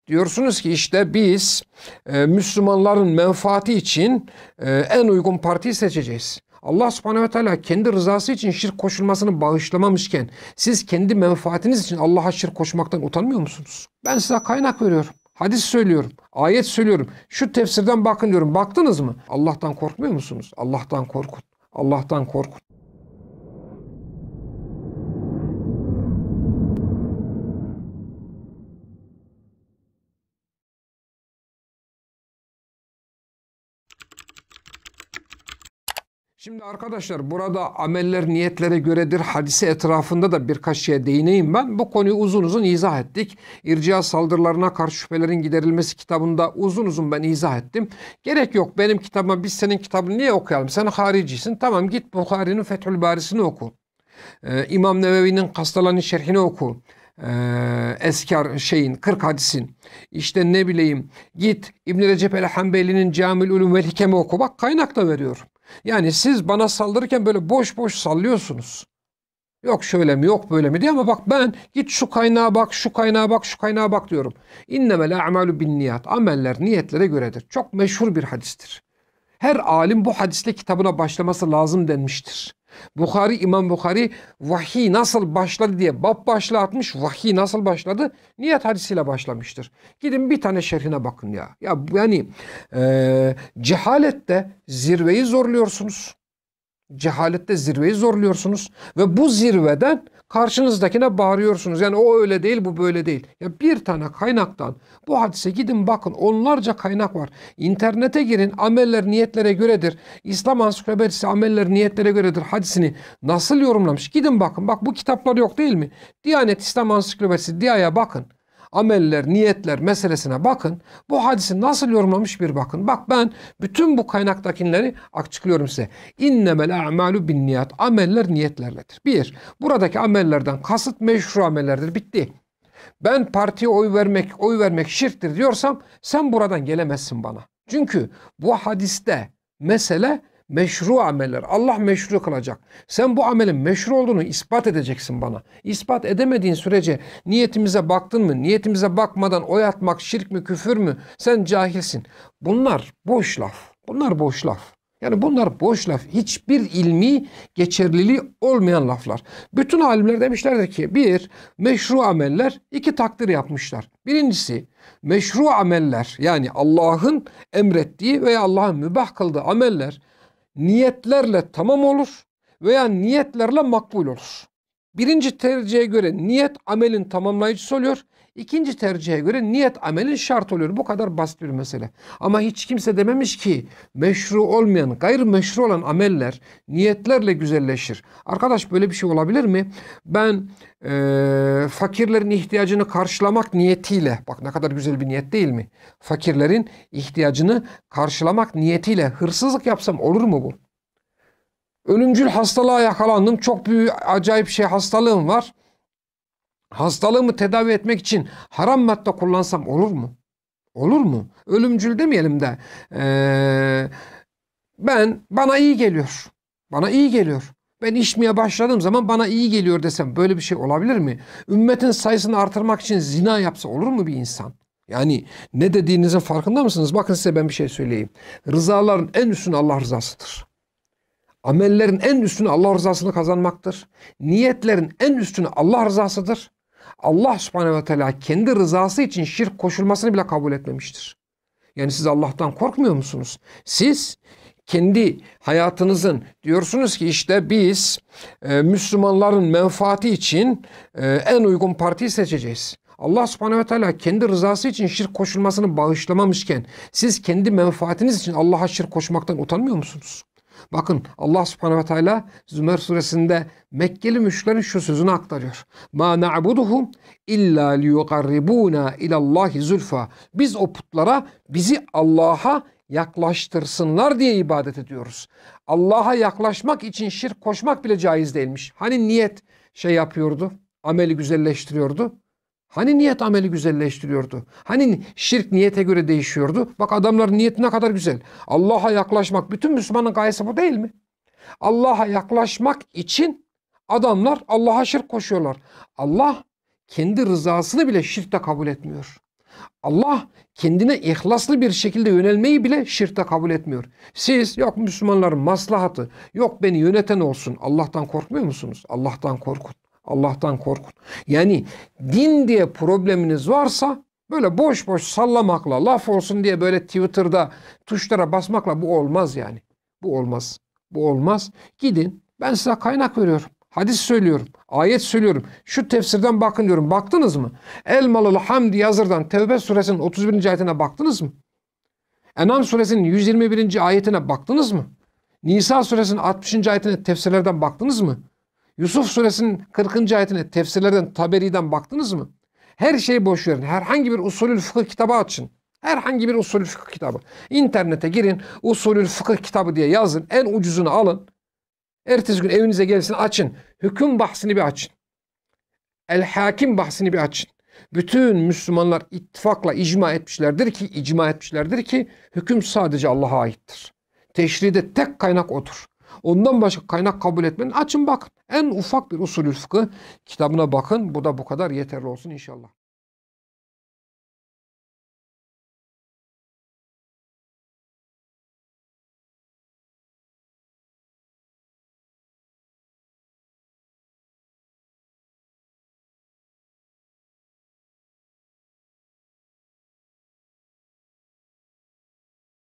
Diyorsunuz ki işte biz Müslümanların menfaati için en uygun partiyi seçeceğiz. Allah subhanehu ve teala kendi rızası için şirk koşulmasını bağışlamamışken siz kendi menfaatiniz için Allah'a şirk koşmaktan utanmıyor musunuz? Ben size kaynak veriyorum. Hadis söylüyorum. Ayet söylüyorum. Şu tefsirden bakın diyorum. Baktınız mı? Allah'tan korkmuyor musunuz? Allah'tan korkun. Allah'tan korkun. Şimdi arkadaşlar burada ameller niyetlere göredir hadisi etrafında da birkaç şeye değineyim ben. Bu konuyu uzun uzun izah ettik. İrcia saldırılarına karşı şüphelerin giderilmesi kitabında uzun uzun ben izah ettim. Gerek yok benim kitabıma biz senin kitabını niye okuyalım? Sen haricisin. Tamam git Bukhari'nin Fethül Barisi'ni oku. İmam Nevevi'nin Kastalani şerhini oku. Eskar 40 hadisin. İşte ne bileyim git İbn-i Recep el-Hanbeli'nin Camil Ulum vel Hikem'i oku. Bak kaynak da veriyorum. Yani siz bana saldırırken böyle boş boş sallıyorsunuz. Yok şöyle mi yok böyle mi diye ama bak ben git şu kaynağa bak, şu kaynağa bak, şu kaynağa bak diyorum. İnnemel a'malu bin niyat. Ameller niyetlere göredir. Çok meşhur bir hadistir. Her alim bu hadisle kitabına başlaması lazım denmiştir. İmam Bukhari vahiy nasıl başladı diye bab başlığı atmış. Vahiy nasıl başladı? Niyet hadisiyle başlamıştır. Gidin bir tane şerhine bakın ya. Ya yani cehalette zirveyi zorluyorsunuz. Cehalette zirveyi zorluyorsunuz ve bu zirveden karşınızdakine bağırıyorsunuz. Yani o öyle değil, bu böyle değil. Ya bir tane kaynaktan bu hadise gidin bakın onlarca kaynak var. İnternete girin ameller niyetlere göredir. İslam Ansiklopedisi ameller niyetlere göredir hadisini nasıl yorumlamış? Gidin bakın. Bak bu kitaplar yok değil mi? Diyanet İslam Ansiklopedisi Diya'ya bakın. Ameller, niyetler meselesine bakın. Bu hadisi nasıl yorumlamış bir bakın. Bak ben bütün bu kaynaktakileri açıklıyorum size. İnnemel a'malu bin niyat. Ameller niyetlerledir. Bir, buradaki amellerden kasıt meşru amellerdir. Bitti. Ben partiye oy vermek şirktir diyorsam sen buradan gelemezsin bana. Çünkü bu hadiste mesele meşru ameller. Allah meşru kılacak. Sen bu amelin meşru olduğunu ispat edeceksin bana. İspat edemediğin sürece niyetimize baktın mı? Niyetimize bakmadan oy atmak şirk mü küfür mü? Sen cahilsin. Bunlar boş laf. Bunlar boş laf. Yani bunlar boş laf. Hiçbir ilmi geçerliliği olmayan laflar. Bütün alimler demişlerdir ki bir, meşru ameller iki takdir yapmışlar. Birincisi meşru ameller yani Allah'ın emrettiği veya Allah'ın mübah kıldığı ameller niyetlerle tamam olur veya niyetlerle makbul olur. Birinci tercihe göre niyet amelin tamamlayıcısı oluyor. İkinci tercihe göre niyet amelin şart oluyor. Bu kadar basit bir mesele. Ama hiç kimse dememiş ki meşru olmayan, gayrimeşru olan ameller niyetlerle güzelleşir. Arkadaş böyle bir şey olabilir mi? Ben fakirlerin ihtiyacını karşılamak niyetiyle, bak ne kadar güzel bir niyet değil mi? Fakirlerin ihtiyacını karşılamak niyetiyle hırsızlık yapsam olur mu bu? Ölümcül hastalığa yakalandım. Çok büyük acayip hastalığım var. Hastalığımı tedavi etmek için haram madde kullansam olur mu? Olur mu? Ölümcül demeyelim de bana iyi geliyor. Bana iyi geliyor. Ben içmeye başladığım zaman bana iyi geliyor desem böyle bir şey olabilir mi? Ümmetin sayısını artırmak için zina yapsa olur mu bir insan? Yani ne dediğinizin farkında mısınız? Bakın size ben bir şey söyleyeyim. Rızaların en üstünü Allah rızasıdır. Amellerin en üstünü Allah rızasını kazanmaktır. Niyetlerin en üstünü Allah rızasıdır. Allah subhanehu ve teala kendi rızası için şirk koşulmasını bile kabul etmemiştir. Yani siz Allah'tan korkmuyor musunuz? Siz kendi hayatınızın diyorsunuz ki işte biz Müslümanların menfaati için en uygun partiyi seçeceğiz. Allah subhanehu ve teala kendi rızası için şirk koşulmasını bağışlamamışken siz kendi menfaatiniz için Allah'a şirk koşmaktan utanmıyor musunuz? Bakın Allah subhanehu ve teala Zümer suresinde Mekkeli müşriklerin şu sözünü aktarıyor. Ma na'buduhum illa liyuqarribuna ilallahi zulfa. Biz o putlara bizi Allah'a yaklaştırsınlar diye ibadet ediyoruz. Allah'a yaklaşmak için şirk koşmak bile caiz değilmiş. Hani niyet yapıyordu, ameli güzelleştiriyordu. Hani niyet ameli güzelleştiriyordu? Hani şirk niyete göre değişiyordu? Bak adamların niyeti ne kadar güzel. Allah'a yaklaşmak. Bütün Müslümanın gayesi bu değil mi? Allah'a yaklaşmak için adamlar Allah'a şirk koşuyorlar. Allah kendi rızasını bile şirkte kabul etmiyor. Allah kendine ihlaslı bir şekilde yönelmeyi bile şirkte kabul etmiyor. Siz yok Müslümanların maslahatı, yok beni yöneten olsun. Allah'tan korkmuyor musunuz? Allah'tan korkun. Allah'tan korkun. Yani din diye probleminiz varsa böyle boş boş sallamakla, laf olsun diye böyle Twitter'da tuşlara basmakla bu olmaz yani. Bu olmaz. Bu olmaz. Gidin, ben size kaynak veriyorum. Hadis söylüyorum. Ayet söylüyorum. Şu tefsirden bakın diyorum. Baktınız mı? Elmalılı Hamdi Yazır'dan Tevbe suresinin 31. ayetine baktınız mı? En'am suresinin 121. ayetine baktınız mı? Nisa suresinin 60. ayetine tefsirlerden baktınız mı? Yusuf suresinin 40. ayetine tefsirlerden, Taberi'den baktınız mı? Her şeyi boş verin. Herhangi bir usulül fıkıh kitabı açın. Herhangi bir usulül fıkıh kitabı. İnternete girin. Usulül fıkıh kitabı diye yazın. En ucuzunu alın. Ertesi gün evinize gelsin, açın. Hüküm bahsini bir açın. El-Hakim bahsini bir açın. Bütün Müslümanlar ittifakla icma etmişlerdir ki hüküm sadece Allah'a aittir. Teşride tek kaynak odur. Ondan başka kaynak kabul etmeyin. Açın bakın. En ufak bir usulü fıkıh kitabına bakın. Bu da bu kadar yeterli olsun inşallah.